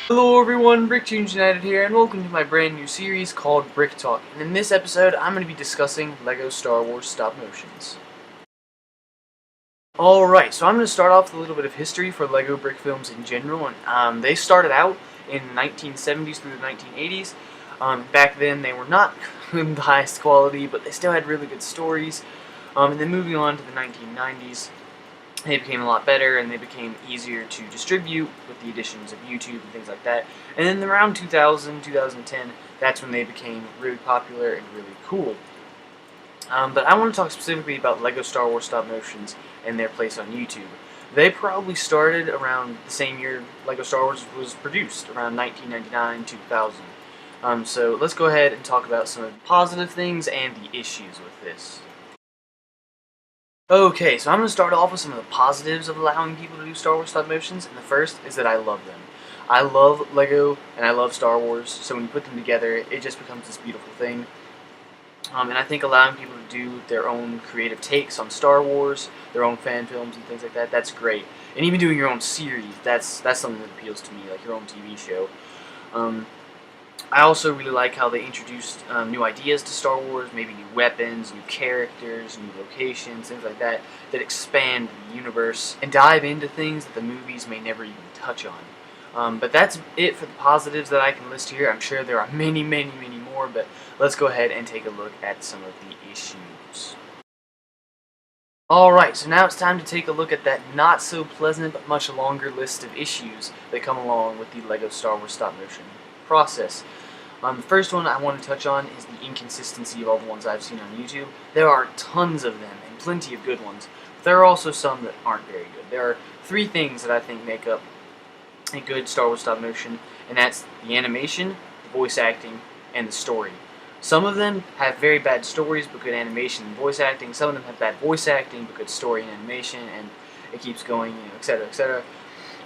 Hello everyone, Toons United here, and welcome to my brand new series called Brick Talk. And in this episode, I'm going to be discussing LEGO Star Wars stop motions. Alright, so I'm going to start off with a little bit of history for LEGO Brickfilms in general. And they started out in the 1970s through the 1980s. Back then, they were not the highest quality, but they still had really good stories. And then moving on to the 1990s, they became a lot better and they became easier to distribute with the additions of YouTube and things like that. And then around 2000, 2010, that's when they became really popular and really cool. But I want to talk specifically about LEGO Star Wars stop motions and their place on YouTube. They probably started around the same year LEGO Star Wars was produced, around 1999, 2000. So let's go ahead and talk about some of the positive things and the issues with this. Okay, so I'm going to start off with some of the positives of allowing people to do Star Wars stop motions, and the first is that I love them. I love LEGO, and I love Star Wars, so when you put them together, it just becomes this beautiful thing. And I think allowing people to do their own creative takes on Star Wars, their own fan films and things like that, that's great. And even doing your own series, that's something that appeals to me, like your own TV show. I also really like how they introduced new ideas to Star Wars, maybe new weapons, new characters, new locations, things like that, that expand the universe and dive into things that the movies may never even touch on. But that's it for the positives that I can list here. I'm sure there are many, many, many more, but let's go ahead and take a look at some of the issues. Alright, so now it's time to take a look at that not so pleasant but much longer list of issues that come along with the LEGO Star Wars stop motion process. The first one I want to touch on is the inconsistency of all the ones I've seen on YouTube. There are tons of them, and plenty of good ones, but there are also some that aren't very good. There are three things that I think make up a good Star Wars stop motion, and that's the animation, the voice acting, and the story. Some of them have very bad stories but good animation and voice acting. Some of them have bad voice acting but good story and animation, and it keeps going, etc., etc.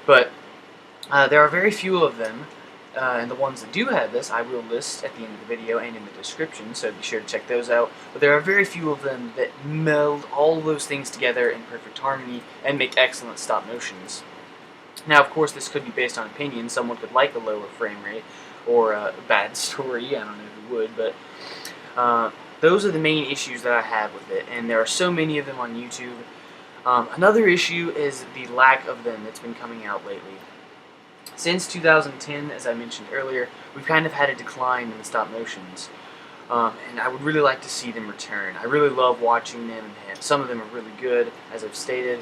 But there are very few of them. And the ones that do have this, I will list at the end of the video and in the description, so be sure to check those out. But there are very few of them that meld all those things together in perfect harmony and make excellent stop motions. Now, of course, this could be based on opinion. Someone could like a lower frame rate or a bad story. I don't know who would, but those are the main issues that I have with it, and there are so many of them on YouTube. Another issue is the lack of them that's been coming out lately. Since 2010, as I mentioned earlier, we've kind of had a decline in the stop motions, and I would really like to see them return. I really love watching them, and some of them are really good, as I've stated,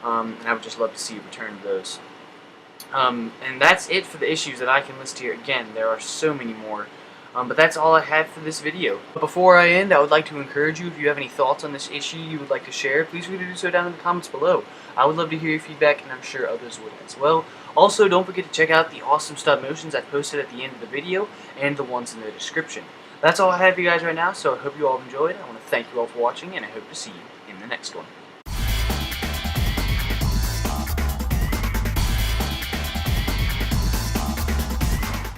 and I would just love to see a return of those. And that's it for the issues that I can list here. Again, there are so many more, but that's all I have for this video. But before I end, I would like to encourage you, if you have any thoughts on this issue you would like to share, please feel free to do so down in the comments below. I would love to hear your feedback, and I'm sure others would as well. Also, don't forget to check out the awesome stop motions I posted at the end of the video, and the ones in the description. That's all I have for you guys right now, so I hope you all enjoyed. I want to thank you all for watching, and I hope to see you in the next one.